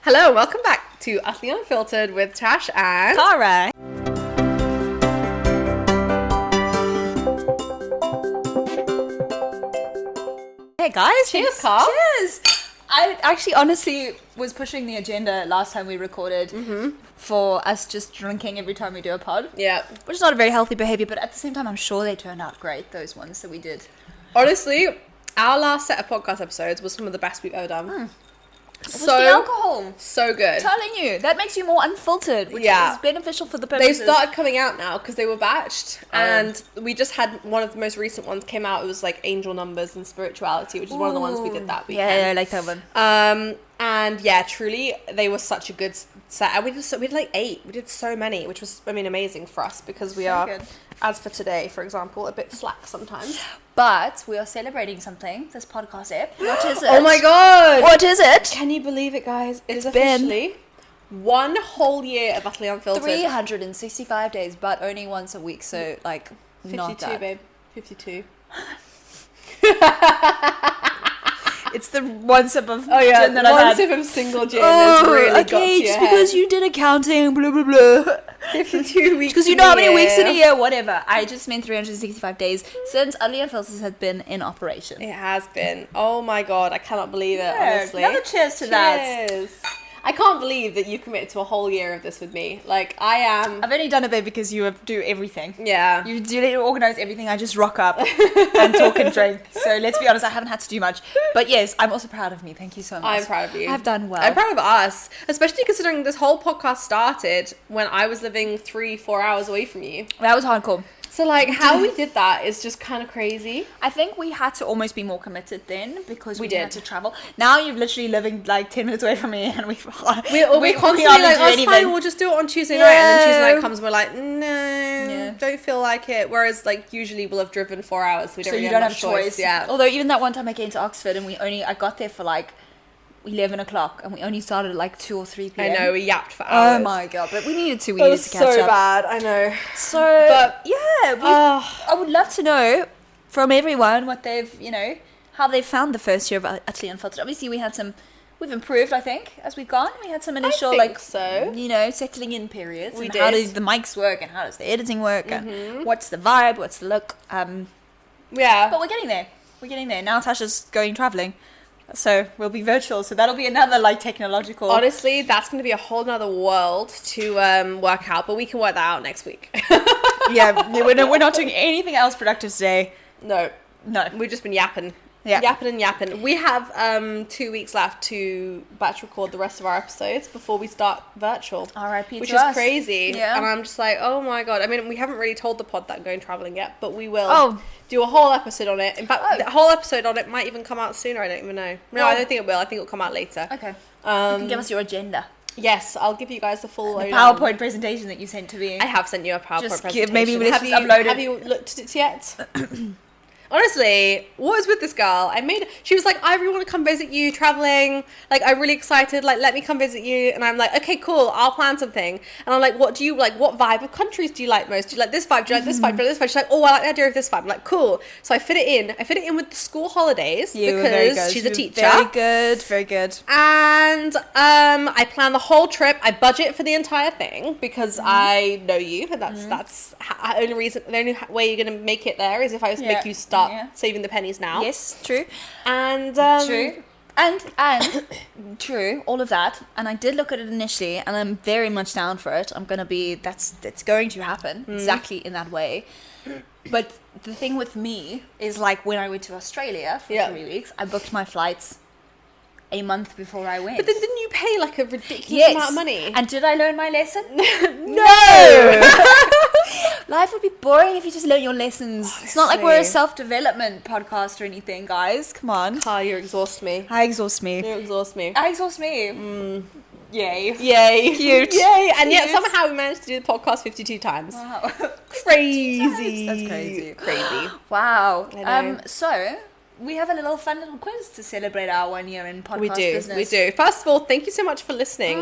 Hello, welcome back to Utterly Unfiltered with Tash and Cara. Hey guys, Cheers, Carl. Cheers. I actually honestly was pushing the agenda last time we recorded for us just drinking every time we do a pod. Yeah. Which is not a very healthy behavior, but at the same time I'm sure they turned out great, those ones that we did. Honestly, our last set of podcast episodes was some of the best we've ever done. It was the alcohol. So good. I'm telling you, that makes you more unfiltered, which is beneficial for the They purposes. started coming out now because they were batched, and we just had one of the most recent ones came out. It was like angel numbers and spirituality, which is one of the ones we did that weekend. Yeah, I like that one. And yeah, truly, they were such a good set. And we did like 8. We did so many, which was, amazing for us because we are, good. as for today, for example, a bit slack sometimes. But we are celebrating something, this podcast app. What is it? Oh my god! What is it? Can you believe it, guys? It's been officially 1 whole year of Utterly Unfiltered. 365 days, but only once a week, so like 52, not that. babe. 52. It's the one sip of Oh yeah, gin that one I've had. sip of single gin has really got to your just head. because you did accounting, blah blah blah. 52 weeks. Because you know how many weeks in a year, whatever. I just meant 365 days since Utterly Unfiltered has been in operation. It has been. Oh my god, I cannot believe it, honestly. Another cheers to that. Cheers. I can't believe that you committed to a whole year of this with me. Like, I am... I've only done it, babe, because you do everything. Yeah. You do organise everything. I just rock up and talk and drink. So let's be honest, I haven't had to do much. But yes, I'm also proud of me. Thank you so much. I'm proud of you. I've done well. I'm proud of us. Especially considering this whole podcast started when I was living 3-4 hours away from you. That was hardcore. So, like, how we did that is just kind of crazy. I think we had to almost be more committed then because we did. had to travel. Now you're literally living like 10 minutes away from me and we We're constantly hardly like, do oh, it's anything. fine, we'll just do it on Tuesday night. And then Tuesday night comes and we're like, no, Yeah. don't feel like it. Whereas, like, usually we'll have driven 4 hours. So we don't So really you don't have much choice. Yeah. Although even that one time I came to Oxford and I got there for like 11 o'clock and we only started at like 2 or 3 p.m. I know, we yapped for hours. Oh my god, but we needed to It was catch up. so bad, I know. So, But- yeah, I would love to know from everyone what they've, how they found the first year of Utterly Unfiltered. Obviously, we've improved, I think, as we've gone. We had some initial, think so. settling in periods. We and how did. does the mics work and how does the editing work and what's the vibe, what's the look. Yeah. But we're getting there. We're getting there. Now Tasha's going travelling. So we'll be virtual. So that'll be another like technological. Honestly, that's going to be a whole nother world to work out, but we can work that out next week. Yeah, we're not doing anything else productive today. No. No. We've just been yapping. Yeah. Yapping and yapping. We have 2 weeks left to batch record the rest of our episodes before we start virtual. R.I.P. Which to is us. crazy. Yeah. And I'm just like, oh my god. I mean, we haven't really told the pod that I'm going travelling yet, but we will Oh. do a whole episode on it. In fact, the whole episode on it might even come out sooner. I don't even know. No, Oh. I don't think it will. I think it'll come out later. Okay. You can give us your agenda. Yes, I'll give you guys the full The lowdown. PowerPoint presentation that you sent to me. I have sent you a PowerPoint Just presentation. maybe let's just upload it. Have you looked at it yet? Honestly, what is with this girl? She was like, I really want to come visit you traveling. Like, I'm really excited. Like, let me come visit you. And I'm like, okay, cool. I'll plan something. And I'm like, what do you like? What vibe of countries do you like most? Do you like this vibe? Do you like this vibe? Do you like this vibe? She's like, oh, I like the idea of this vibe. I'm like, cool. So I fit it in. I fit it in with the school holidays because she's a teacher. Very good. Very good. And I plan the whole trip. I budget for the entire thing because I know you, and that's the only reason. The only way you're gonna make it there is if I just make you start saving the pennies now. Yes, true. And True. And true, all of that. And I did look at it initially, and I'm very much down for it. That's going to happen exactly in that way. But the thing with me is like when I went to Australia for 3 weeks, I booked my flights a month before I went. But then didn't you pay like a ridiculous amount of money? And did I learn my lesson? No! Life would be boring if you just learn your lessons. Honestly. It's not like we're a self-development podcast or anything, guys. Come on. Oh, you exhaust me. I exhaust me. You exhaust me. I exhaust me. Yay. Yay. Cute. Yay. And yet Cute. somehow we managed to do the podcast 52 times. Wow. Crazy. That's crazy. Crazy. Wow. I know. So we have a fun little quiz to celebrate our 1 year in podcast business. We do. First of all, thank you so much for listening,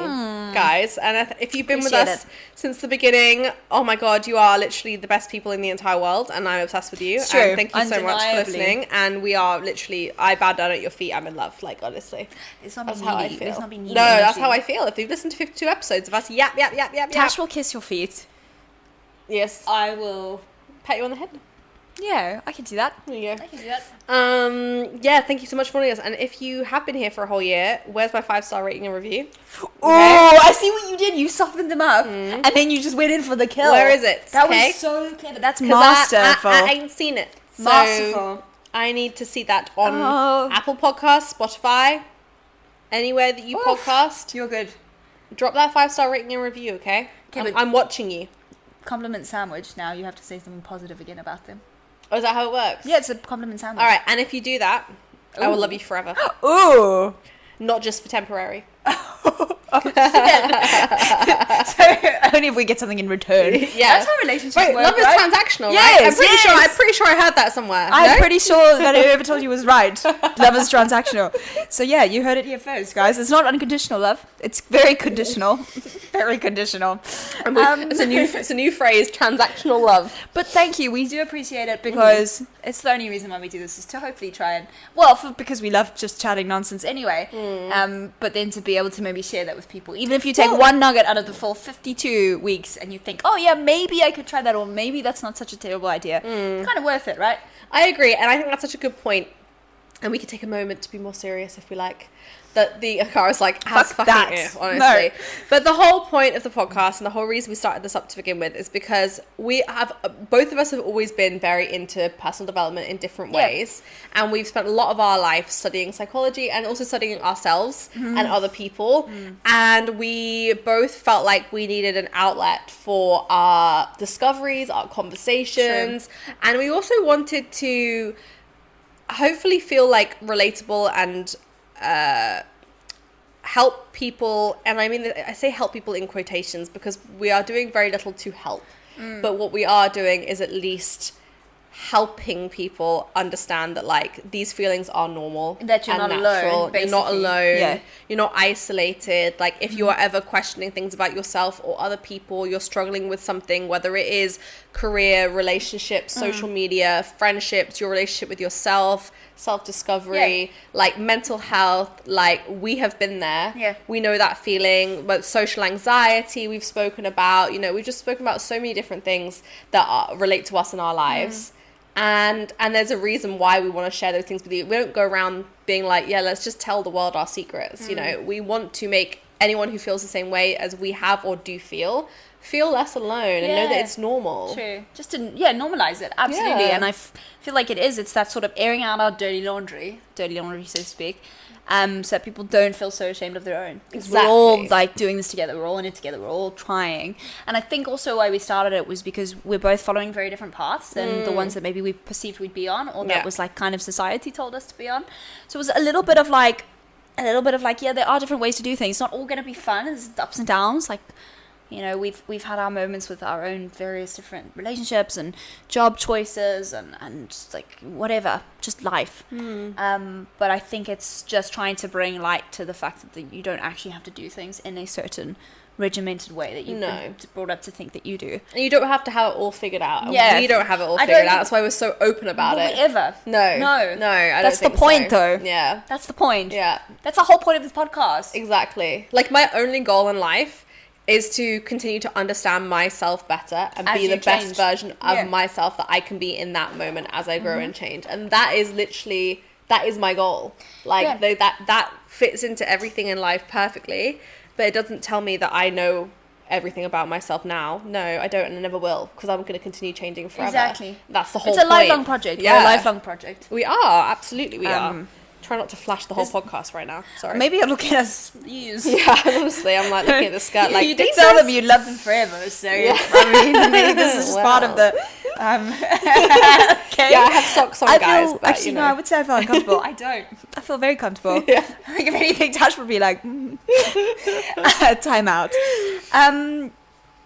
guys. And if you've been with us since the beginning, oh my God, you are literally the best people in the entire world, and I'm obsessed with you. It's true. And thank you so much for listening. And we are literally, I bow down at your feet. I'm in love, like, honestly. It's not that's how I feel. No, that's how I feel. If you've listened to 52 episodes of us, yap. Tash will kiss your feet. Yes. I will pat you on the head. Yeah, I can do that. There you go. I can do that. Yeah, thank you so much for joining us. And if you have been here for a whole year, where's my 5-star rating and review? Oh, I see what you did. You softened them up, and then you just went in for the kill. Where is it? That was so clever. That's masterful. I ain't seen it. So masterful. I need to see that on Apple Podcasts, Spotify, anywhere that you podcast. You're good. Drop that 5-star rating and review, okay? I'm watching you. Compliment sandwich. Now you have to say something positive again about them. Oh, is that how it works? Yeah, it's a compliment sandwich. All right, and if you do that, I will love you forever. Ooh. Not just for temporary. So only if we get something in return. Yeah, that's how relationships work. Love is transactional, right? I'm pretty sure I heard that somewhere. I'm pretty sure that whoever told you was right. Love is transactional. So yeah, you heard it here first, guys. It's not unconditional love. It's very conditional. Very conditional. It's a new phrase, transactional love. But thank you. We do appreciate it because it's the only reason why we do this is to hopefully try and because we love just chatting nonsense anyway. But then to be able to maybe share that with people, even if you take one nugget out of the full 52 weeks and you think, oh yeah, maybe I could try that, or maybe that's not such a terrible idea. It's kind of worth it, right? I agree, and I think that's such a good point. And we could take a moment to be more serious if we like. That the car is like, has Fuck fucking that. ear, honestly. No. But the whole point of the podcast and the whole reason we started this up to begin with is because both of us have always been very into personal development in different ways. And we've spent a lot of our life studying psychology and also studying ourselves and other people. And we both felt like we needed an outlet for our discoveries, our conversations. True. And we also wanted to hopefully feel like relatable and help people, and I say help people in quotations because we are doing very little to help, but what we are doing is at least helping people understand that like these feelings are normal, that you're not alone, basically. You're not alone, you're not isolated. Like if you are ever questioning things about yourself or other people, you're struggling with something, whether it is career, relationships, social media, friendships, your relationship with yourself, self-discovery, like mental health, like we have been there. We know that feeling. But social anxiety we've spoken about, we've just spoken about so many different things that relate to us in our lives. And there's a reason why we want to share those things with you. We don't go around being like, let's just tell the world our secrets. We want to make anyone who feels the same way as we have or do feel less alone and know that it's normal. True. Just to normalize it. Absolutely. And I feel like it's that sort of airing out our dirty laundry, so to speak, so that people don't feel so ashamed of their own. Because we're all like doing this together. We're all in it together. We're all trying. And I think also why we started it was because we're both following very different paths than the ones that maybe we perceived we'd be on, or that was like kind of society told us to be on. So it was a little bit of like, there are different ways to do things. It's not all going to be fun. There's ups and downs. Like, we've had our moments with our own various different relationships and job choices and like whatever, just life. But I think it's just trying to bring light to the fact that you don't actually have to do things in a certain regimented way that you've been brought up to think that you do. And you don't have to have it all figured out. We don't have it all figured out. That's why we're so open about it. Ever. No, I that's don't think the point, so. though. Yeah. That's the point. Yeah. That's the whole point of this podcast. Exactly. Like my only goal in life is to continue to understand myself better and be the best version of myself that I can be in that moment as I grow and change. And that is my goal. Like that fits into everything in life perfectly, but it doesn't tell me that I know everything about myself now. No, I don't, and I never will, because I'm going to continue changing forever. Exactly. That's the whole point. It's a lifelong project. Yeah. We're a lifelong project. We are. Absolutely we are. Try not to flash the whole podcast right now. Sorry. Maybe it'll get us views. Yeah, honestly, I'm like looking at the skirt like, you did tell them you love them forever, so I mean, this is just part of the okay. Yeah, I have socks on, guys. But, actually, no, I would say I feel uncomfortable. I don't. I feel very comfortable. Yeah. I think if anything, Tash would be like, time out.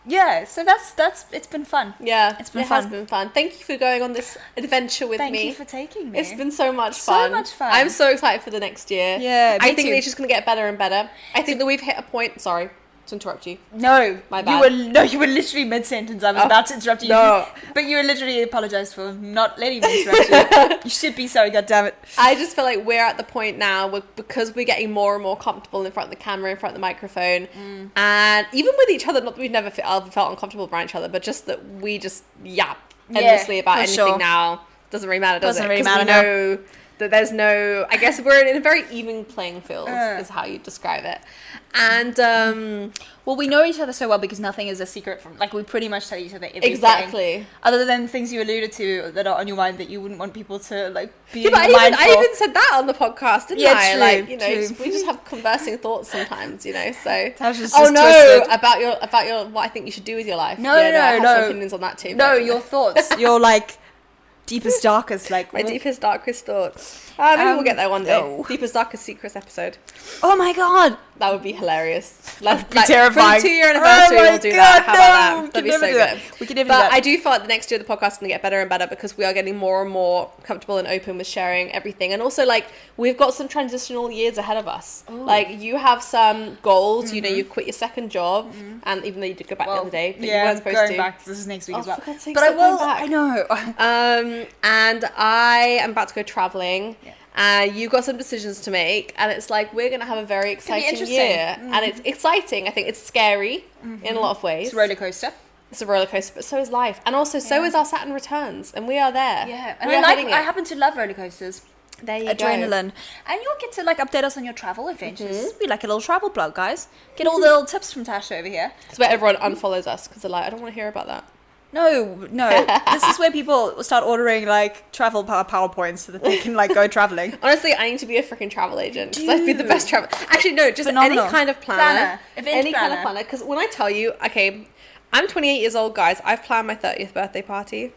Yeah, so that's it's been fun. Yeah, It's been it fun. has been fun. Thank you for going on this adventure with Thank me. you for taking me. It's been so much So fun. much fun. I'm so excited for the next year. Yeah, I me think too. it's just going to get better and better. I think that we've hit a point. Sorry to interrupt you. No, My bad. You were literally mid-sentence. I was Oh, about to interrupt you. no. But you were literally apologized for not letting me interrupt you. You should be sorry, goddammit. I just feel like we're at the point now because we're getting more and more comfortable in front of the camera, in front of the microphone, and even with each other. Not that we've never felt uncomfortable around each other, but just that we just yap endlessly about for anything sure. now. Doesn't really matter, does Doesn't it? really 'Cause we matter, know that there's no. I guess we're in a very even playing field, is how you describe it. And Well, we know each other so well because nothing is a secret from, like, we pretty much tell each other everything. exactly. Other than things you alluded to that are on your mind that you wouldn't want people to, like, be Yeah, but mindful. I even said that on the podcast, didn't Yeah, I? true, Like, you know, true. we just have conversing thoughts sometimes, you know. So, That's just oh no, twisted. about your what I think you should do with your life. No, yeah, no, I have no. some opinions on that too. No, but- your thoughts. Your, like, deepest, darkest, like... my deepest, darkest thoughts. Maybe we'll get there one day. no. Deepest, darkest secrets episode. Oh my god! That would be hilarious. Let's Be terrifying. For the 2-year anniversary, Oh my we'll do that. How God, about no, that? we That'd can be never so do that. good. We can never But do that. I do feel like the next year the podcast is going to get better and better because we are getting more and more comfortable and open with sharing everything. And also, like, we've got some transitional years ahead of us. Ooh. Like, you have some goals. You know, you quit your second job, and even though you did go back the other day, but you weren't supposed going to. back. This is next week Oh, as well. for God's sake, But I stop going will. back. I know. And I am about to go traveling. Yeah. And you've got some decisions to make, and it's like we're gonna have a very exciting interesting. year, and it's exciting. I think it's scary in a lot of ways. It's a roller coaster. It's a roller coaster, but so is life, and also so is our Saturn returns, and we are there. Yeah, and we're I heading it. happen to love roller coasters. There you Adrenaline. And you'll get to, like, update us on your travel adventures. Be like a little travel blog, guys. Get all the little tips from Tash over here. It's where everyone unfollows us because they're like, I don't want to hear about that. No. This is where people start ordering, like, travel PowerPoints so that they can, like, go traveling. Honestly, I need to be a freaking travel agent because I'd be the best travel. Actually, no, just Phenomenal. any kind of planner. Event Any kind planner. of planner. Because when I tell you, okay, I'm 28 years old, guys. I've planned my 30th birthday party.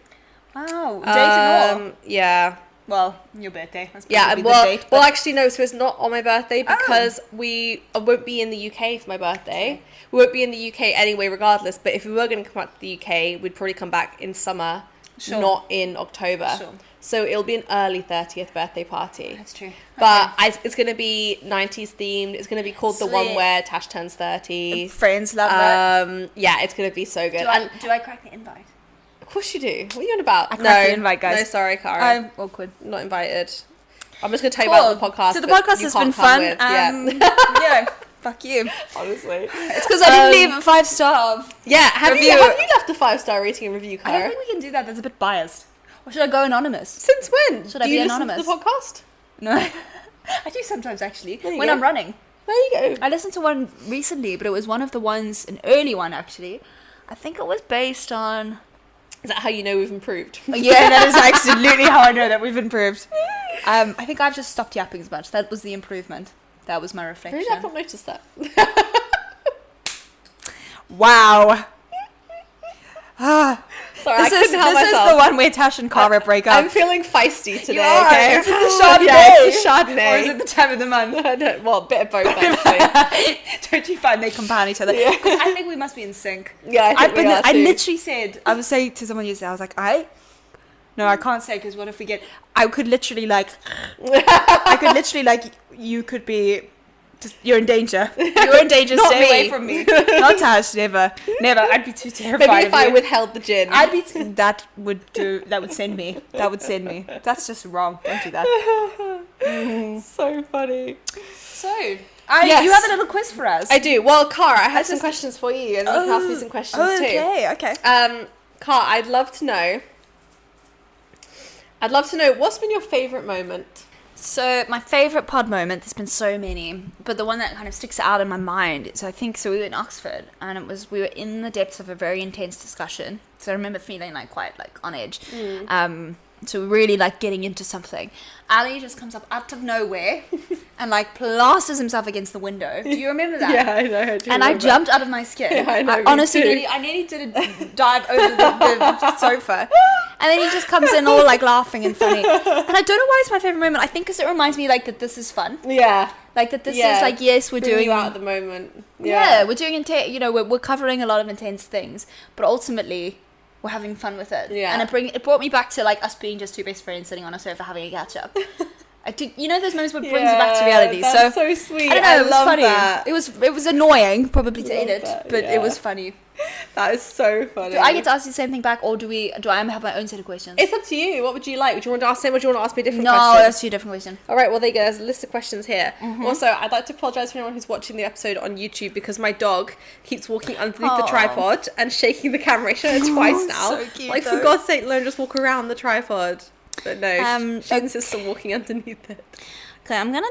Wow. Date and all. Yeah. Well, your birthday. That's Yeah, probably well, the date, well, but- actually, no. So it's not on my birthday because I won't be in the UK for my birthday. We won't be in the UK anyway, regardless. But if we were going to come back to the UK, we'd probably come back in summer, Sure. not in October. Sure. So it'll be an early 30th birthday party. That's true. But it's going to be 90s themed. It's going to be called the one Sweet. where Tash turns 30. Friends love that. Yeah, it's going to be so good. And Do I crack the invite? of course you do. What are you on about? I cracked the invite, guys. No, sorry, Cara. I'm awkward. Not invited. I'm just going to tell you Cool. about the podcast. So the that podcast you has can't been come fun. with. Yeah. Fuck you. Honestly. It's because I didn't leave a 5-star. Yeah, have Review. you left a 5-star rating and review, I don't Cara? think we can do that. That's a bit biased. Or should I go anonymous? Since when? Should I do be you listen anonymous? to the podcast? No. I do sometimes, actually. There you When go. I'm running. There you go. I listened to one recently, but it was one of the ones, an early one, actually. I think it was based on... Is that how you know we've improved? Yeah, that is absolutely how I know that we've improved. I think I've just stopped yapping as much. That was the improvement. That was my reflection. Really, I've not noticed that. Wow. Sorry, This I is couldn't help this is myself. the one where Tash and Cara break up. I'm feeling feisty today. You are. Okay, Is it the Chardonnay? Yeah, it's the Chardonnay. Or is it the time of the month? Well, a bit of both actually. Don't you find they compound each other? Yeah. 'Cause I think we must be in sync. Yeah, I think we are I too. literally said, I was saying to someone yesterday, I was like, no, I can't say because what if we get, I could literally like, you could be, just, you're in danger. You're in danger, Not stay me. away from me. Not Tash, never. I'd be too terrified Maybe if of I you. withheld the gin. that would send me. That's just wrong. Don't do that. So funny. So, Yes. you have a little quiz for us. I do. Well, Cara, I have some just- questions for you, and you can ask me some questions too. Okay. Cara, I'd love to know what's been your favourite moment. So my favourite pod moment, there's been so many, but the one that kind of sticks out in my mind is so we were in Oxford and we were in the depths of a very intense discussion. So I remember feeling like quite like on edge. So really like getting into something. Ali just comes up out of nowhere and like plasters himself against the window. Do you remember that? Yeah, I know. And I jumped out of my skin. Yeah, I know, me honestly, too. I nearly did a dive over the sofa. And then he just comes in all like laughing and funny. And I don't know why it's my favorite moment. I think because it reminds me like that this is fun. Yeah. Like that this is like, yes, we're Bring doing you out at the moment. Yeah, we're doing we're covering a lot of intense things, but ultimately we're having fun with it. Yeah. And it brought me back to like us being just two best friends sitting on a sofa having a catch up. I did, those moments where it brings you back to reality. That's so sweet. I don't know, it was love funny. that. It was annoying probably to edit, that, but it was funny. That is so funny. Do I get to ask you the same thing back, or do I have my own set of questions? It's up to you. What would you like? Would you want to ask him, or do you want to ask me a different No, question? that's two different questions. All right, well, there you go. There's a list of questions here. Also, I'd like to apologise for anyone who's watching the episode on YouTube because my dog keeps walking underneath the tripod and shaking the camera. She's done it twice now. So cute, like, for though. God's sake, learn just walk around the tripod. But no, she okay. insists on walking underneath it. Okay, I'm gonna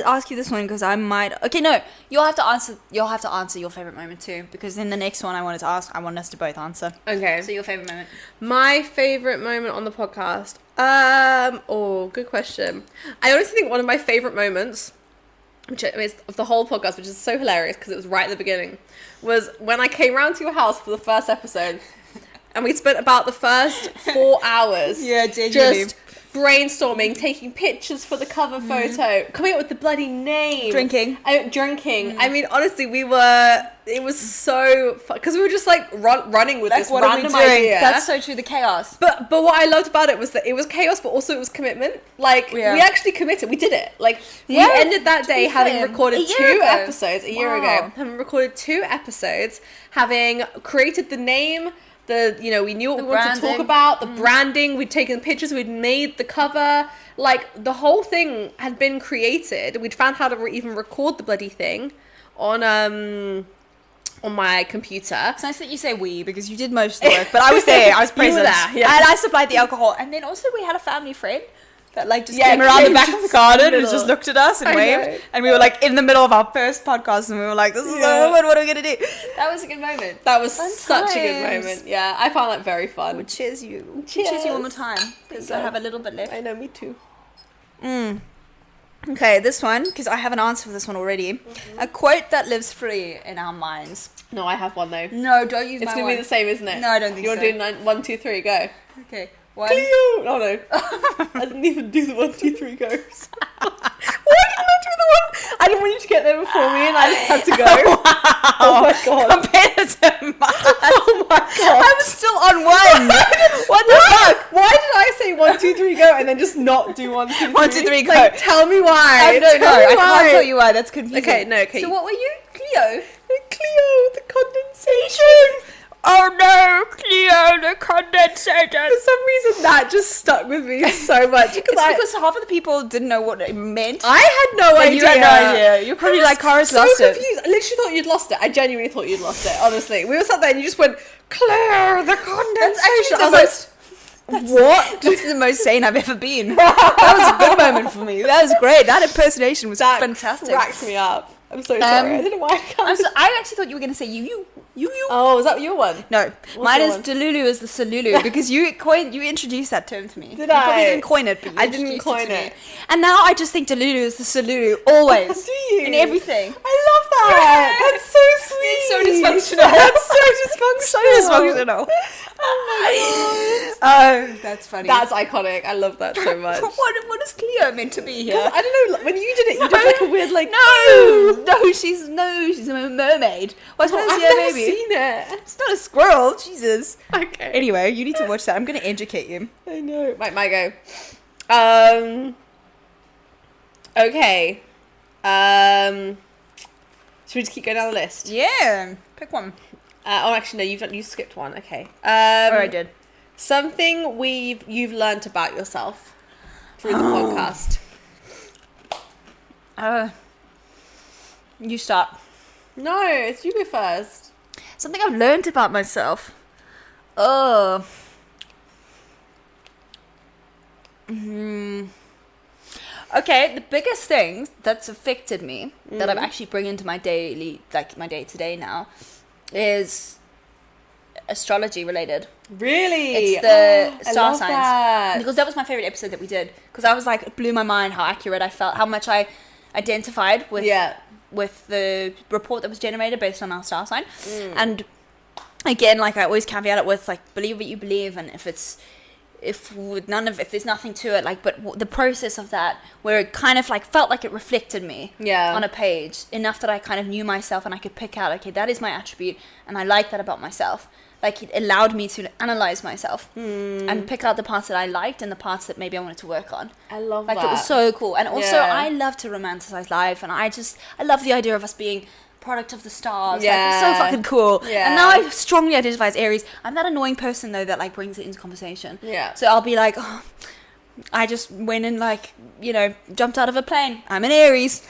ask you this one because I might. Okay, no, you'll have to answer your favorite moment too, because in the next one I wanted to ask, I want us to both answer. Okay. So your favorite moment. My favourite moment on the podcast? Good question. I honestly think one of my favourite moments, which is of the whole podcast, which is so hilarious because it was right at the beginning, was when I came round to your house for the first episode, and we spent about the first 4 hours just brainstorming, taking pictures for the cover photo, coming up with the bloody name. Drinking. I mean, honestly, it was so fun, because we were just like running with this random idea. That's so true, the chaos. But what I loved about it was that it was chaos, but also it was commitment. Like, we actually committed. We did it. Like, we ended that day having recorded 2 episodes a year ago. Having recorded 2 episodes, having created the name, we knew what we wanted to talk about, the branding, we'd taken pictures, we'd made the cover, like, the whole thing had been created. We'd found how to even record the bloody thing on my computer. It's nice that you say we, because you did most of the work, but I was there, I was present. there, yeah. And I supplied the alcohol, and then also we had a family friend that like just came around the back of the garden and just looked at us and waved, and we were like in the middle of our first podcast, and we were like, this is so fun, what are we gonna do? That was a good moment. That was such a good moment. Yeah, I found that very fun. Cheers you. Cheers. Cheers you one more time, because I have a little bit left. I know, me too. Okay, this one, because I have an answer for this one already. A quote that lives free in our minds. No, I have one though. No, don't use it's my gonna one. be the same, isn't it? No, I don't think you so. want to do 1, 2, 3, go. Okay. 1. Cleo! Oh no. I didn't even do the 1, 2, 3 goes. Why didn't I do the one? I didn't want you to get there before me, and I just had to go. Wow. Oh my god. Compared to mine. Oh my god. I was still on 1. What the fuck? Why did I say 1, 2, 3 go and then just not do 1, 2, 3? 1, 2, 3 go. Like, tell me why. I don't know. Tell me I why. can't tell you why. That's confusing. Okay, no, okay. So what were you? Cleo? Cleo, the condensation. Oh no, Cleo, the condensation. For some reason, that just stuck with me so much. It's because half of the people didn't know what it meant. I had no idea. You had no idea. You're probably like, Cara's lost it. Confused. I literally thought you'd lost it. I genuinely thought you'd lost it, honestly. We were sat there and you just went, Claire, the condensation. That's actually what? That's the most sane I've ever been. That was a good moment for me. That was great. That impersonation was fantastic. Cracked me up. I'm so sorry. I don't know why I can't. I actually thought you were going to say you. Oh, was that your one? No, What's mine your is one? Delulu is the Salulu, because you introduced that term to me. Did you I? probably didn't coin it, but you I didn't introduced coin to me. it. And now I just think Delulu is the Salulu always. Do you? In everything. I love that. That's so sweet. It's so dysfunctional. That's so dysfunctional. So dysfunctional. Oh my god. Oh, that's funny. That's iconic. I love that so much. What is Cleo meant to be here? I don't know. When you did it, you did like a weird like. She's a mermaid. Well, I suppose I've yeah, never maybe. seen it. It's not a squirrel. Jesus. Okay. Anyway, you need to watch that. I'm going to educate you. I know. My go. Okay. Should we just keep going down the list? Yeah. Pick one. Actually, no. You skipped one. Okay. I did. Something you've learnt about yourself through the podcast. You start. No, it's you go first. Something I've learned about myself. Oh. Okay, the biggest thing that's affected me that I've actually bring into my daily, like my day to day now, is astrology related. Really? It's the I star love signs. that. Because that was my favorite episode that we did. Because I was like, it blew my mind how accurate I felt, how much I identified with the report that was generated based on our star sign. And again, like I always caveat it with like, believe what you believe, and if there's nothing to it, like, but the process of that, where it kind of like felt like it reflected me on a page enough that I kind of knew myself and I could pick out, okay, that is my attribute and I like that about myself. Like, it allowed me to analyze myself and pick out the parts that I liked and the parts that maybe I wanted to work on. I love like, that. It was so cool. And also, I love to romanticize life, and I love the idea of us being product of the stars. Like, it's so fucking cool. And now I strongly identify as Aries. I'm that annoying person, though, that like brings it into conversation. So I'll be like, oh, I just went and like, you know, jumped out of a plane. I'm an Aries.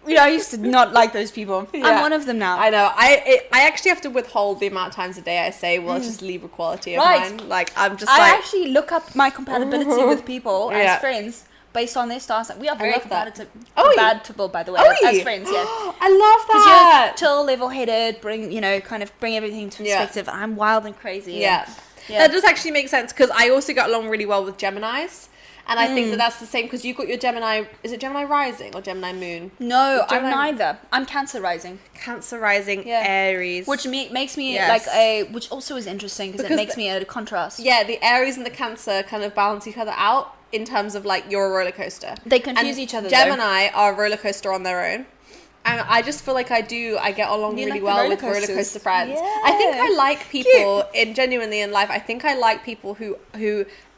You know, I used to not like those people. I'm one of them now. I know. I actually have to withhold the amount of times a day I say, well, it's just Libra quality of mine. Like, I'm just I actually look up my compatibility with people as friends based on their star sign. We are very compatible, by the way, as friends, I love that. Because you're chill, level-headed, bring everything to perspective. I'm wild and crazy. That does actually make sense, because I also got along really well with Geminis. And I think that's the same, because you've got your Gemini... Is it Gemini rising or Gemini moon? No, I'm neither. I'm Cancer rising. Cancer rising, Aries. Which makes me like a... Which also is interesting, because it makes me a contrast. Yeah, the Aries and the Cancer kind of balance each other out in terms of, like, you're a roller coaster. They confuse each other, Gemini are a roller coaster on their own. And I just feel like I get along really well with roller coaster friends. Yeah. I think I like people genuinely in life. I think I like people who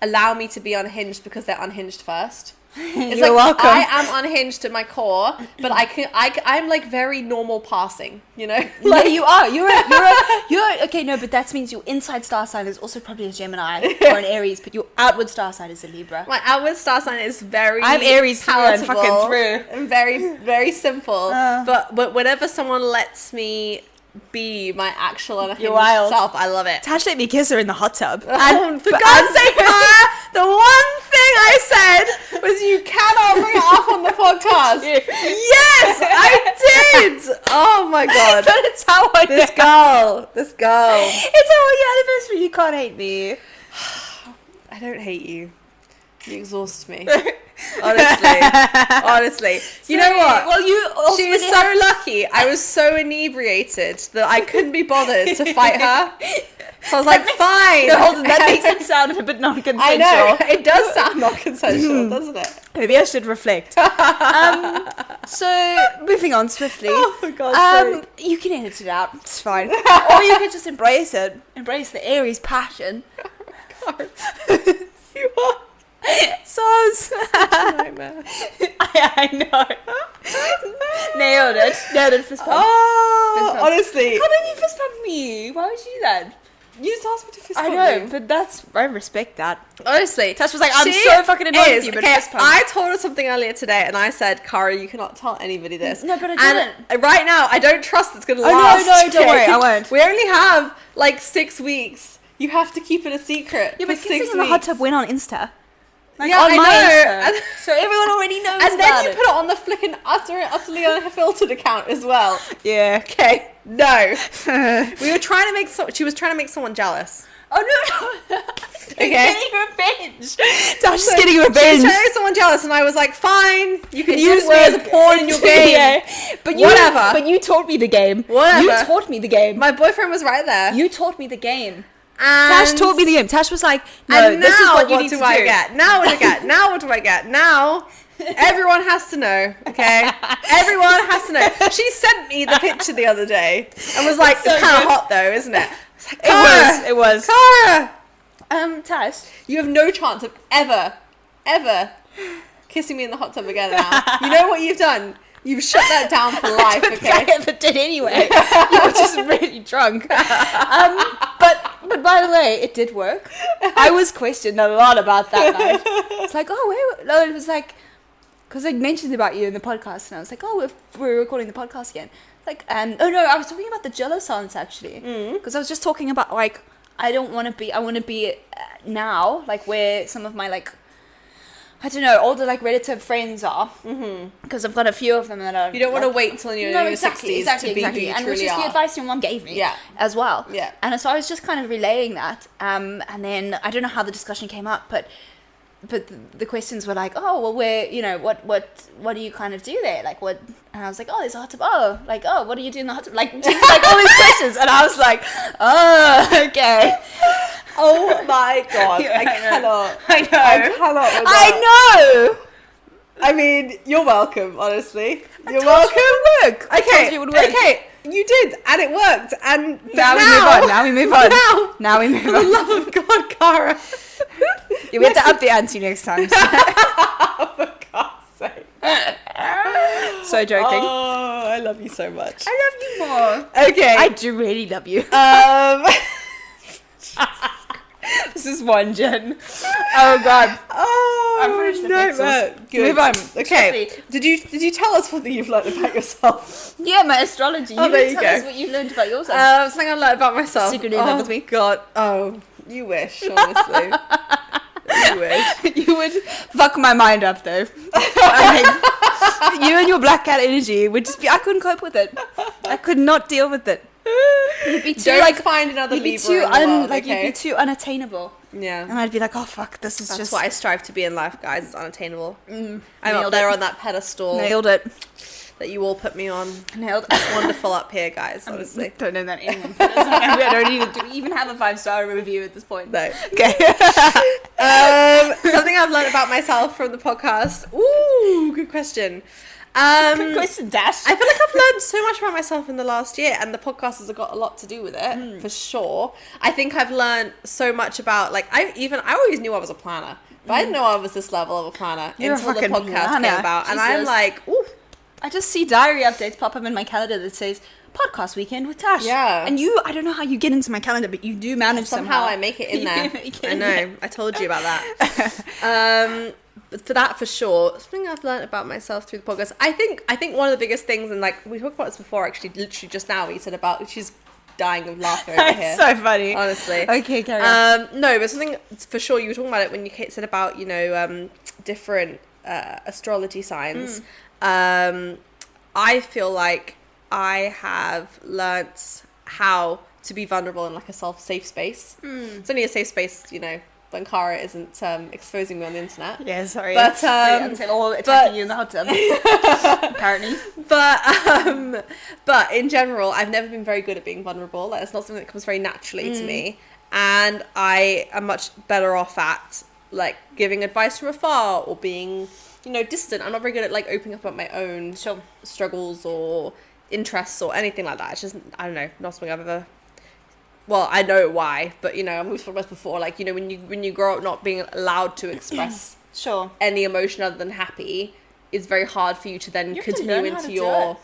allow me to be unhinged because they're unhinged first. It's You're welcome. I am unhinged at my core, but I'm like very normal passing, you know? Like, you are. You're okay, no, but that means your inside star sign is also probably a Gemini or an Aries, but your outward star sign is a Libra. My outward star sign is very I'm Aries palatable through and fucking through. And very, very simple. But whenever someone lets me be my actual unhinged self, I love it. Tash let me kiss her in the hot tub. For God's sake, the one thing I said was you cannot bring it up on the podcast. Yes, I did. Oh my God. But it's how I This girl. It's our anniversary. You can't hate me. I don't hate you. You exhaust me. Honestly. You know what? Well, she was so lucky. I was so inebriated that I couldn't be bothered to fight her. So I was like, fine. No, hold on, that makes it sound a bit non-consensual. I know. It does sound non-consensual, doesn't it? Maybe I should reflect. So, moving on swiftly. Oh, for God's sake. You can edit it out. It's fine. Or you can just embrace it. Embrace the Aries passion. Oh, God. You are. Soz. Nightmare. I know. Nailed it. Fist pump. Oh, fist pump. Honestly. How did you fist pump me? Why would you do that? You just asked me to fist pump I know, you. but I respect that. Honestly. Tash was like, I'm so fucking annoyed with you, but okay, fist pump. I told her something earlier today, and I said, Cara, you cannot tell anybody this. No, but I didn't. And right now, I don't trust it's going to Oh, last. no, don't worry, I won't. We only have, like, 6 weeks. You have to keep it a secret. Yeah, but for 6 kissing weeks. in the hot tub went on Insta. Like, yeah, on I my know. Insta. So everyone already knows and about then you it. put it on the flicking Utterly Unfiltered account as well. Yeah. Okay. No. She was trying to make someone jealous. Oh, no. Okay. Getting revenge. Tash is getting revenge. She was trying to make someone jealous, and I was like, fine, you can use me as a pawn in your game. Yeah. But you taught me the game. Whatever. You taught me the game. My boyfriend was right there. You taught me the game. And Tash taught me the game. Tash was like, no, this is what you need to do. Now what do I get? Now what do I get? Now everyone has to know, okay? Everyone has to know. She sent me the picture the other day and was like, it's kind of hot though, isn't it? Like, it was. Cara! Tash, you have no chance of ever kissing me in the hot tub again now. You know what you've done? You've shut that down for life, okay? I never did anyway. You were just really drunk. But by the way, it did work. I was questioned a lot about that night. It's like, no, it was like, because I mentioned about you in the podcast, and I was like, we're recording the podcast again. Like, I was talking about the Jello-sans actually, because I was just talking about like, I want to be now, like where some of my like, I don't know, older like relative friends are, because I've got a few of them that are. You don't want like, to wait till you're in your 60s to be who you and which truly is the are. advice your mom gave me, Yeah. as well. Yeah. And so I was just kind of relaying that, and then I don't know how the discussion came up, but the questions were like, oh, well, where, you know, what do you kind of do there? Like, what? And I was like, oh, there's a hot tub. Oh, like, oh, what do you do in the hot tub? Like, just like all these questions. And I was like, oh, okay. Oh my God. Yeah, I cannot. I know. I cannot with that. I know. I mean, you're welcome, honestly. You're I told welcome. you it would work. I Okay, told you it would work. okay, you did, and it worked, and Now we move on. Now we move on. Now we move for the on. love of God, Cara. You have to up the ante next time. For God's sake. So joking. Oh, I love you so much. I love you more. Okay. I do really love you. This is one, Jen. Oh God. Oh, I'm finished the no, pixels. good. Move on. Okay. Swiftly. Did you tell us what you've learned about yourself? Yeah, my astrology. Oh, there you tell go. us what you learned about yourself. Something I learned about myself. Secretly in love with me. God. Oh, you wish, honestly. You wish. You would fuck my mind up though. I mean, you and your black cat energy would just be. I couldn't cope with it. I could not deal with it. You'd be too Don't find another You'd be Libra too in the world, like okay? you'd be too unattainable. Yeah. And I'd be like, oh fuck, this is That's just what I strive to be in life, guys. It's unattainable. I'm Nailed up there it. on that pedestal nailed it. that you all put me on. Nailed it. It's wonderful up here, guys, honestly. Don't know that anyone. I don't even have a 5-star review at this point. No. Okay. Something I've learned about myself from the podcast. Ooh, good question. Good question, Dash. I feel like I've learned so much about myself in the last year, and the podcast has got a lot to do with it, for sure. I think I've learned so much about, like, I always knew I was a planner, but I didn't know I was this level of a planner You're a until the fucking podcast planner. came about. And I'm Jesus. like, ooh, I just see diary updates pop up in my calendar that says podcast weekend with Tash. Yeah. And I don't know how you get into my calendar, but you do manage somehow I make it in there. make it I in know. there. I told you about that. But for that, for sure, something I've learned about myself through the podcast. I think one of the biggest things, and like we talked about this before, actually, literally just now, we said about she's dying of laughter over here. It's so funny. Honestly. Okay, carry on. No, but something for sure you were talking about it when you said about different astrology signs. I feel like I have learnt how to be vulnerable in like a safe space. It's only a safe space, when Cara isn't exposing me on the internet. Yeah, sorry. But all attacking you in the hot tub. Apparently. But in general, I've never been very good at being vulnerable. Like, it's not something that comes very naturally to me, and I am much better off at like giving advice from afar or being distant. I'm not very good at like opening up about my own struggles or interests or anything like that. It's just, I don't know, not something I've ever. Well, I know why, but we've talked about this before. Like, when you grow up not being allowed to express any emotion other than happy, it's very hard for you to then continue into your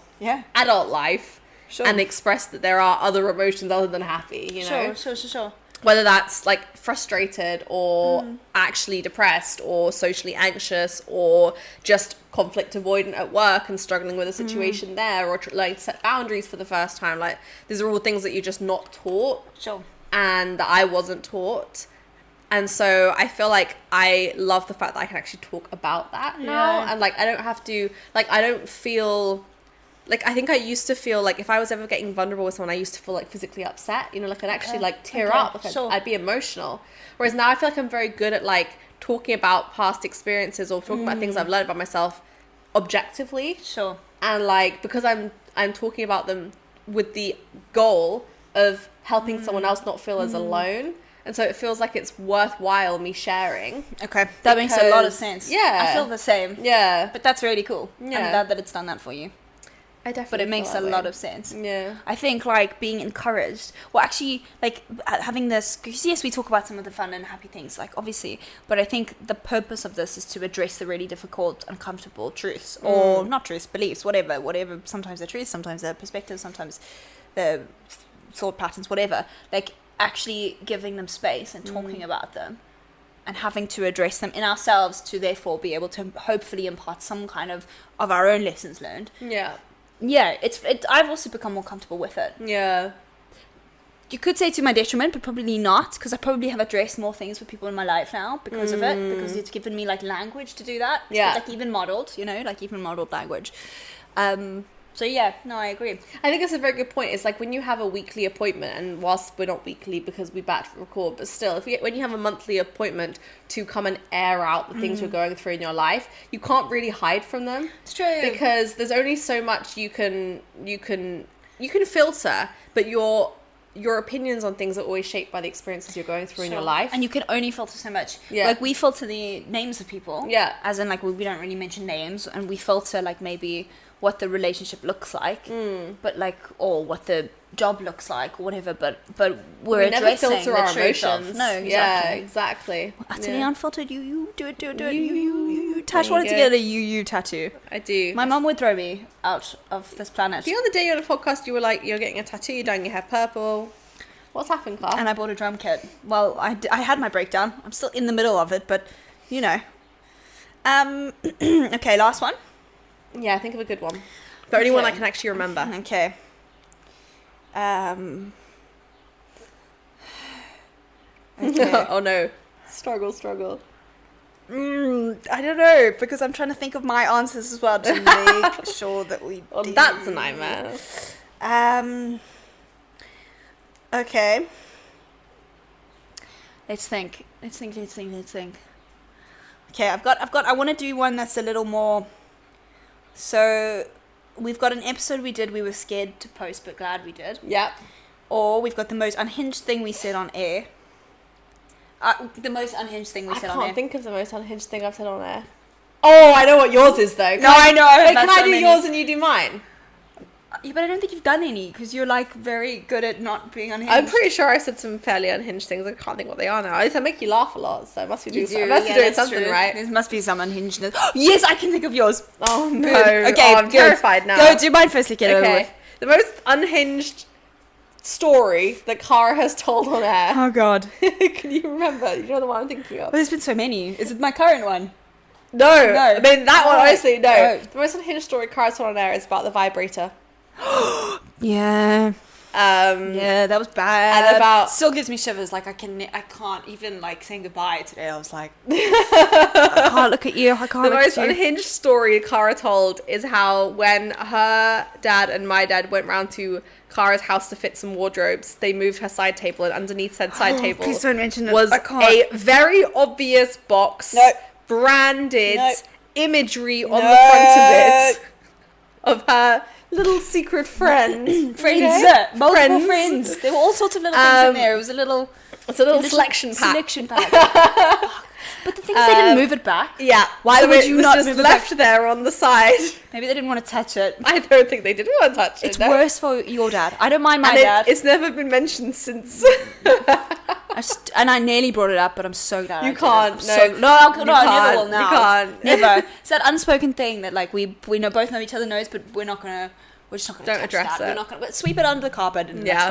adult life and express that there are other emotions other than happy. Sure. Whether that's like frustrated or actually depressed or socially anxious or just conflict avoidant at work and struggling with a situation there, or learning to set boundaries for the first time. Like, these are all things that you're just not taught. Sure. And that I wasn't taught. And so I feel like I love the fact that I can actually talk about that now. And like, I don't have to, like, I don't feel. Like, I think I used to feel like if I was ever getting vulnerable with someone, I used to feel like physically upset, like I'd actually like tear up, like I'd be emotional. Whereas now I feel like I'm very good at like talking about past experiences or talking about things I've learned about myself objectively. Sure. And like, because I'm talking about them with the goal of helping someone else not feel as alone. And so it feels like it's worthwhile me sharing. Okay. That makes a lot of sense. Yeah. I feel the same. Yeah. But that's really cool. Yeah. I'm glad that it's done that for you. I definitely. But it makes a lot of sense. Yeah. I think like being encouraged, well, actually, like having this. Because yes, we talk about some of the fun and happy things, like obviously. But I think the purpose of this is to address the really difficult, uncomfortable truths, or not truths, beliefs, whatever. Sometimes they're truths, sometimes they're perspectives, sometimes they're thought patterns, whatever. Like actually giving them space and talking about them. And having to address them in ourselves to therefore be able to hopefully impart some kind of our own lessons learned. Yeah. Yeah, I've also become more comfortable with it. Yeah. you could say to my detriment, but probably not, because I probably have addressed more things with people in my life now because of it, because it's given me like language to do that. Yeah. Like even modeled, like even modeled language. So yeah, no, I agree. I think it's a very good point. It's like when you have a weekly appointment, and whilst we're not weekly because we batch record, but still, when you have a monthly appointment to come and air out the things you're going through in your life, you can't really hide from them. It's true. Because there's only so much you can filter, but your opinions on things are always shaped by the experiences you're going through in your life. And you can only filter so much. Yeah. Like we filter the names of people. Yeah. As in like we don't really mention names, and we filter like maybe what the relationship looks like, but like, or what the job looks like or whatever, but we're we never addressing filter the our truth of- emotions. No, exactly. Yeah, exactly. Utterly unfiltered, you do it. You. You Tash There you wanted to go. get a you tattoo. I do. My mum would throw me out of this planet. The other day on a podcast, you were like, you're getting a tattoo, you're dyeing your hair purple. What's happened, Carl? And I bought a drum kit. Well, I had my breakdown. I'm still in the middle of it, but okay, last one. Yeah, think of a good one. The only one I can actually remember. Okay. Okay. Oh no. Struggle. I don't know, because I'm trying to think of my answers as well to make sure that we Well, do. that's a nightmare. Okay. Let's think. Okay, I want to do one that's a little more. So, we've got an episode we were scared to post, but glad we did. Yep. Or we've got the most unhinged thing we said on air. The most unhinged thing we said on air. I can't think of the most unhinged thing I've said on air. Oh, I know what yours is though. No, I know. Wait, That's can I so do many. yours and you do mine? Yeah, but I don't think you've done any, because you're like very good at not being unhinged. I'm pretty sure I said some fairly unhinged things. I can't think what they are now. At least I make you laugh a lot, so I must be doing, I must be doing that's something true. right. There must be some unhingedness. Yes, I can think of yours. Oh no. Good. Okay, I'm good. terrified now. Go do mine first, get it over Okay. with. The most unhinged story that Cara has told on air. Oh god. Can you remember? You know the one I'm thinking of? Well, there's been so many. Is it my current one? No. I mean, that one, Oh. honestly, no. Oh. The most unhinged story Cara's told on air is about the vibrator. Yeah. Yeah, that was bad. And about- still gives me shivers. Like I can't even like saying goodbye today. I was like, I can't look at you. I can't The look most at you. unhinged story Cara told is how when her dad and my dad went round to Cara's house to fit some wardrobes, they moved her side table, and underneath said side table Please don't mention it. was I can't. a very obvious box, Nope. branded Nope. imagery on the front of it of her little secret friend. Friends, Okay? multiple friends. There were all sorts of little things in there. It was a little It's a little selection pack. Selection pack. But the thing is, they didn't move it back. Yeah. Why so would it you was not just move it left back? there on the side? Maybe they didn't want to touch it. I don't think they did want to touch it. It's no. worse for your dad. I don't mind my And dad. it's never been mentioned since. And I nearly brought it up, but I'm so glad. You I didn't. can't, I'm no. So, no, I You never can't, will you now. can't. Never. It's that unspoken thing that like we both know each other knows, but we're just not gonna Don't touch address that. it. We're not gonna sweep it under the carpet, and Yeah. that's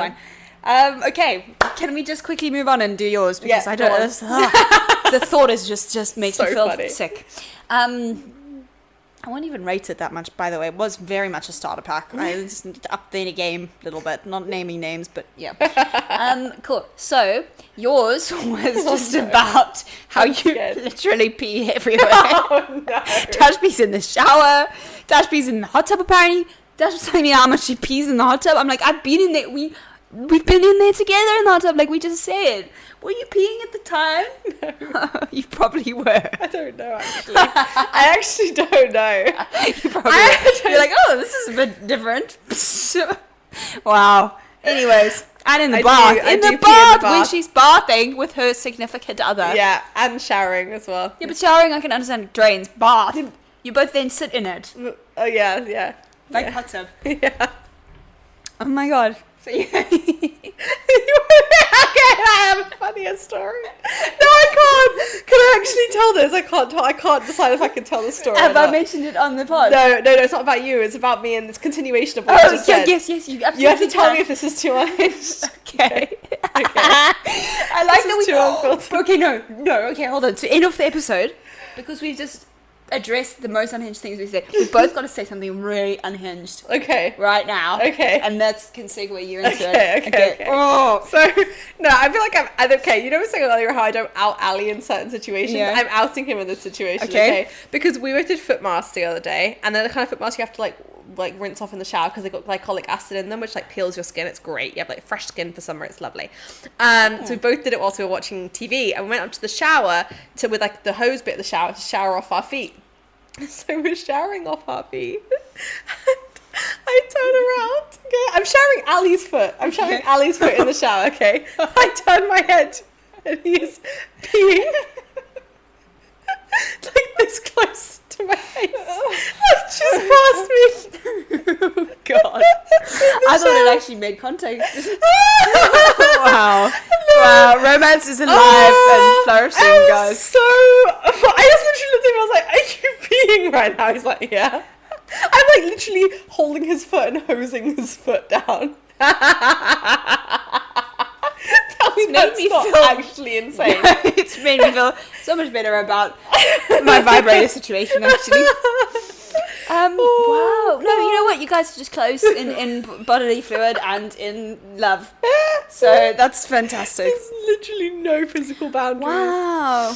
fine. Okay, can we just quickly move on and do yours, because Yeah, I don't. go on. The thought is just makes So me feel funny. sick. I won't even rate it that much, by the way. It was very much a starter pack. I just upped the game a little bit. Not naming names, but yeah. Cool. So, yours was just about how you scared. literally pee everywhere. Oh no. Tash pees in the shower. Tash pees in the hot tub, apparently. Tash was telling me how much she pees in the hot tub. I'm like, I've been in there. We've been in there together in the hot tub, like we just said. Were you peeing at the time? No. You probably were. I don't know actually. I actually don't know. You probably were. You're like, oh, this is a bit different. Wow. Anyways, and in the I bath. do- I in do the pee in the bath when bath. she's bathing with her significant other. Yeah, and showering as well. Yeah, but showering I can understand. Drains. Bath. You both then sit in it. Oh yeah. Like Yeah. hot tub. Yeah. Oh my god. So yeah. Okay, I have a funnier story. No, I can't. Can I actually tell this? I can't decide if I can tell the story. Have or I not. mentioned it on the pod? No, it's not about you. It's about me and this continuation of what you Oh, just said. yes, you absolutely You have to tell can. me if this is too unhinged. Okay. I like This that is too unfiltered. Okay, no. Okay, hold on. To end off the episode, because we've just address the most unhinged things we say. We both got to say something really unhinged. Okay. Right now. Okay. And that's can segue you into Okay. it. Oh. So, no, I feel like I'm okay. You know, I was saying earlier how I don't out Ali in certain situations. Yeah. I'm outing him in this situation. Okay. Because we both did foot masks the other day, and they're the kind of foot masks you have to like rinse off in the shower because they've got glycolic acid in them, which like peels your skin. It's great. You have like fresh skin for summer. It's lovely. So we both did it whilst we were watching TV, and we went up to the shower with like the hose bit of the shower to shower off our feet. So we're showering off our feet, and I turn around. Okay, I'm showering Ali's foot. I'm showering Ali's foot in the shower. Okay, I turn my head, and he's peeing like this close to my face. Like just past me. Oh God! I thought it actually made contact. Wow! Wow! Romance is alive and flourishing, guys. So I just literally looked at him. I was like, "Are you peeing right now?" He's like, "Yeah." I'm like literally holding his foot and hosing his foot down. Tell me that's not actually insane. It's made me feel so much better about my vibrator situation, actually. Wow. No, you know what? You guys are just close in bodily fluid and in love. So that's fantastic. There's literally no physical boundaries. Wow.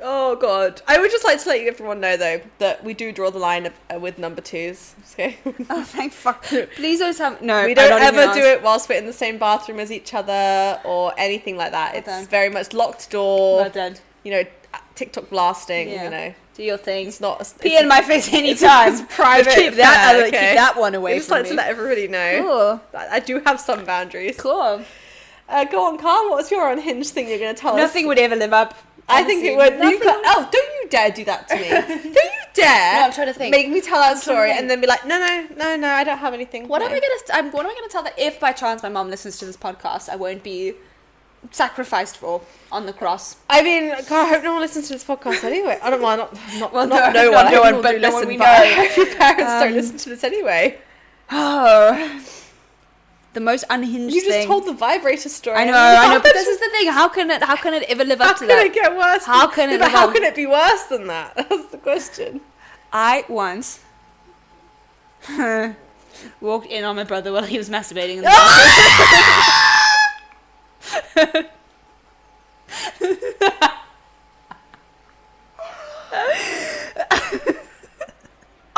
Oh God. I would just like to let everyone know though that we do draw the line with number twos. Okay. Oh, thank fuck. Please don't tell me. No, we don't ever do it whilst we're in the same bathroom as each other or anything like that. It's very much locked door. Well done. You know, TikTok blasting. You know, do your thing. It's not pee in my face anytime. It's private. Keep that one away I just from like me. to let everybody know. Cool. I do have some boundaries. Cool. Go on, Carl. What's your unhinged thing you're going to tell us? Nothing would ever live up. I think it would. Don't you dare do that to me. Don't you dare. No, I'm trying to think. Make me tell that story and then be like, no, I don't have anything. What am I gonna tell that if by chance my mom listens to this podcast, I won't be sacrificed for on the cross? I mean, God, I hope no one listens to this podcast anyway. I don't mind. Not no one. But No one we know. I hope your parents don't listen to this anyway. Oh. The most unhinged thing. You just told the vibrator story. I know, but this is the thing. How can it ever live up to that? How can it get worse? How can it be worse than that? That's the question. I once walked in on my brother while he was masturbating in the bathroom.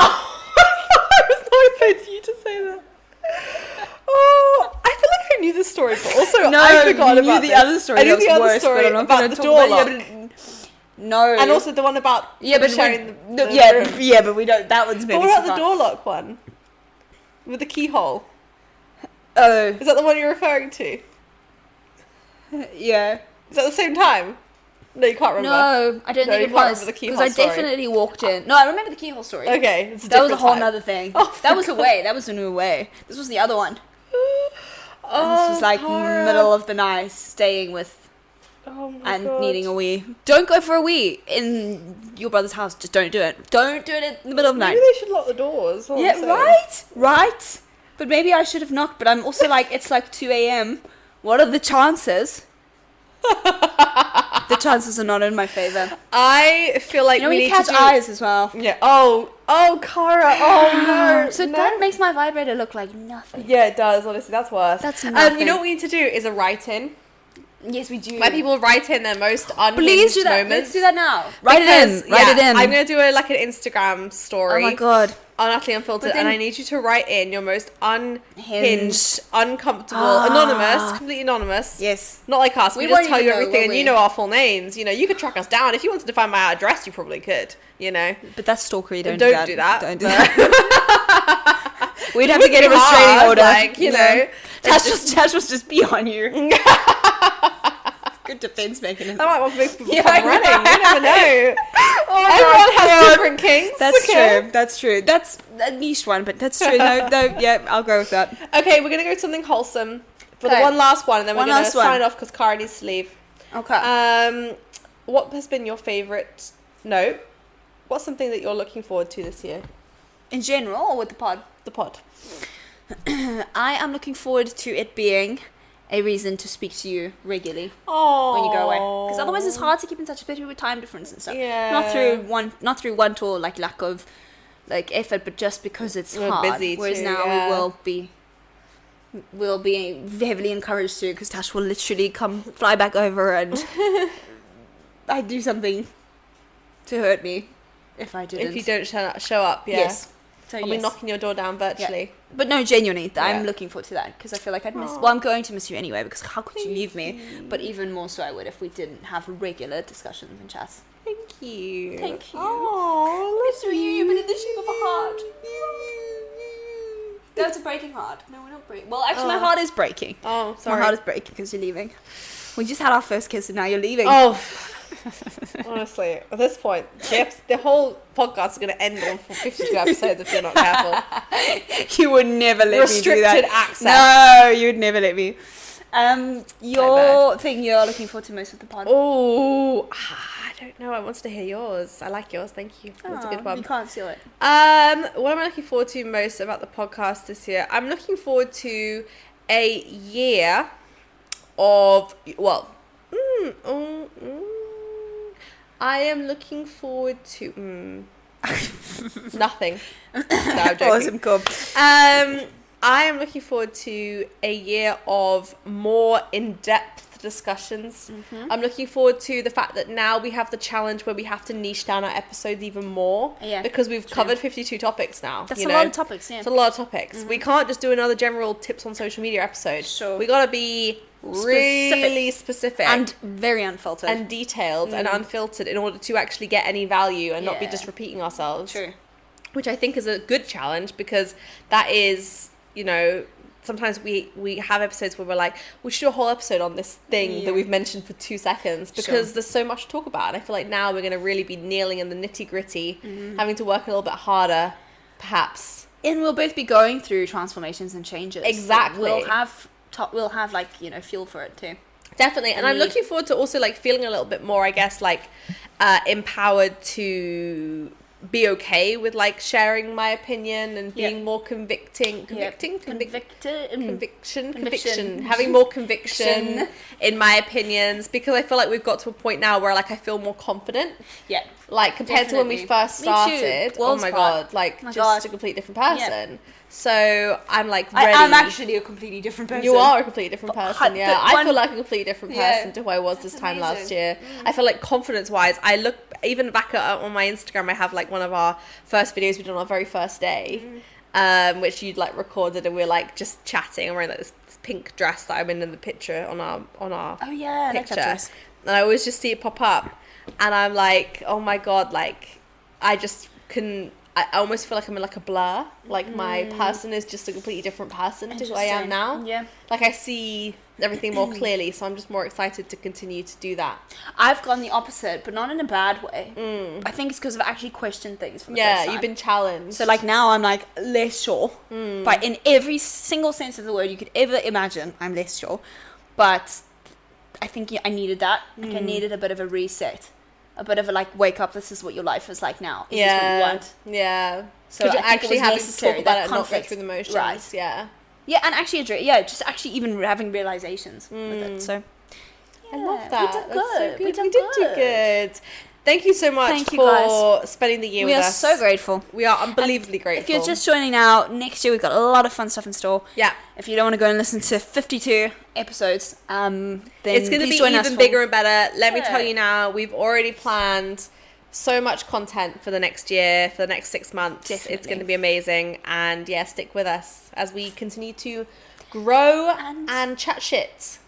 I was not expecting you to say that. Oh, I feel like I knew this story, but also I forgot about the other story. I knew the other story about the door lock. No, and also the one about sharing the room. But we don't. That one's maybe. But what about the door lock one with the keyhole? Oh, is that the one you're referring to? Yeah. Is that the same time? No, you can't remember. No, I don't think it was. Because I definitely walked in. No, I remember the keyhole story. Okay, that was a whole other thing. Oh, that was away. That was when we were away. This was the other one. This was like middle of the night, staying with needing a wee. Don't go for a wee in your brother's house. Just don't do it. Don't do it in the middle of the night. Maybe they should lock the doors. Right. But maybe I should have knocked. But I'm also like, it's like 2 a.m. What are the chances? The chances are not in my favor. I feel like we need to catch eyes as well. Yeah. Oh, Cara. Oh no. So that makes my vibrator look like nothing. Yeah, it does. Honestly, that's worse. That's nothing. You know what we need to do is a write-in. Yes, we do. Where people write in their most unhinged Please do that. moments. Let's do that now. Write it in. I'm gonna do an Instagram story. Oh my God. On Utterly Unfiltered, and I need you to write in your most unhinged, uncomfortable, anonymous, completely anonymous. Yes. Not like us. We just tell you everything, and you know our full names. You know, you could track us down. If you wanted to find my address, you probably could. You know. But that's stalkery. Don't do that. We'd have to get a restraining order. Like, you know. Tash was just be on you. Good defense mechanism. That might make people come running. You never know. Everyone has different kinks. That's true. That's a niche one, but that's true. No, yeah, I'll go with that. Okay, we're gonna go with something wholesome for the one last one, and then we're gonna sign off because Cara needs to leave. Okay. What has been your favourite? No. What's something that you're looking forward to this year? In general, or with the pod? The pod. I am looking forward to it being a reason to speak to you regularly Oh, when you go away, because otherwise it's hard to keep in touch, especially with time difference and stuff. Yeah. Not through want or like lack of like effort, but just because it's We're hard. busy Whereas too, now yeah. we'll be heavily encouraged to, because Tash will literally fly back over and I'd do something to hurt me if I didn't. If you don't show up, yeah. Yes. So I'll be knocking your door down virtually. Yeah. But no, genuinely, I'm Yeah. looking forward to that, because I feel like I'd miss. Well, I'm going to miss you anyway, because how could you leave me? But even more so, I would if we didn't have regular discussions and chats. Thank you. Thank you. Oh, It's for you, but in the shape of a heart. That's a breaking heart. No, we're not breaking. Well, actually, my heart is breaking. Oh, sorry. My heart is breaking because you're leaving. We just had our first kiss and now you're leaving. Oh, honestly, at this point, the whole podcast is going to end on 52 episodes if you're not careful. You would never let me do Restricted that. access. No, you would never let me. Your thing you're looking forward to most with the pod. Oh, I don't know. I wanted to hear yours. I like yours. Thank you. That's a good one. You can't steal it. What am I looking forward to most about the podcast this year? I'm looking forward to a year of, well, I am looking forward to nothing. No, I'm joking. Awesome, cool. I am looking forward to a year of more in-depth discussions. Mm-hmm. I'm looking forward to the fact that now we have the challenge where we have to niche down our episodes even more. Yeah, because we've true. covered 52 topics now. That's a lot of topics, yeah. It's a lot of topics. We can't just do another general tips on social media episode. Sure. We gotta be really specific. And very unfiltered. And detailed and unfiltered in order to actually get any value and not be Yeah. just repeating ourselves. True. Which I think is a good challenge, because that is, you know, sometimes we have episodes where we're like, we should do a whole episode on this thing that we've mentioned for 2 seconds, because there's so much to talk about. And I feel like now we're going to really be kneeling in the nitty gritty, having to work a little bit harder, perhaps. And we'll both be going through transformations and changes. Exactly. We'll have like, you know, fuel for it too. Definitely. And I'm looking forward to also like feeling a little bit more, I guess, like empowered to be okay with like sharing my opinion and being more conviction, having more conviction in my opinions, because I feel like we've got to a point now where like I feel more confident. Yeah. Like compared to when we first started. Oh my god, like just a complete different person. Yeah. So I'm like ready. I'm actually a completely different person. You are a completely different person, yeah. I feel like a completely different person to who I was this time last year. I feel like confidence-wise, I look, even back on my Instagram, I have like one of our first videos we did on our very first day, which you'd like recorded, and we're like just chatting. I'm wearing like this pink dress that I'm in the picture on our oh yeah, picture. I like that dress. And I always just see it pop up, and I'm like, oh my god, like I just couldn't. I almost feel like I'm in like a blur. Like my person is just a completely different person to who I am now. Yeah. Like I see everything more clearly, so I'm just more excited to continue to do that. I've gone the opposite, but not in a bad way. I think it's because I've actually questioned things for the first time. Yeah, you've been challenged. So like now I'm like less sure. But in every single sense of the word you could ever imagine, I'm less sure. But I think I needed that. Like I needed a bit of a reset. A bit of a like wake up, this is what your life is like now. Is this what you want? Yeah. So I actually having to talk about it and not go conflict. through the motions. Right. Yeah. Yeah, and actually just actually even having realizations with it. So I love that. We did That's good. So good. We did do good. Thank you so much for spending the year with us. We are so grateful. We are unbelievably grateful. If you're just joining now, next year we've got a lot of fun stuff in store. Yeah. If you don't want to go and listen to 52 episodes, then it's going to be even bigger and better. Let me tell you now, we've already planned so much content for the next year, for the next 6 months. Definitely. It's going to be amazing. And yeah, stick with us as we continue to grow and chat shit.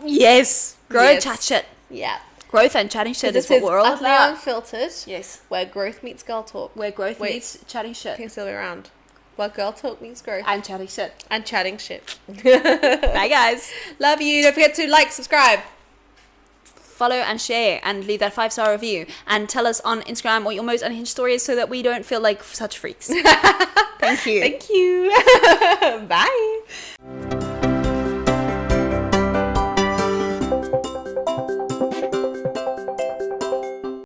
Yes. Chat shit. Yeah. Growth and chatting shit is what we're all Utterly about. Unfiltered. Yes. Where growth meets girl talk. Where growth meets chatting shit. Can still be around. Where girl talk meets growth. And chatting shit. And chatting shit. Bye guys. Love you. Don't forget to like, subscribe. Follow and share and leave that 5-star review and tell us on Instagram what your most unhinged story is so that we don't feel like such freaks. Thank you. Thank you. Bye.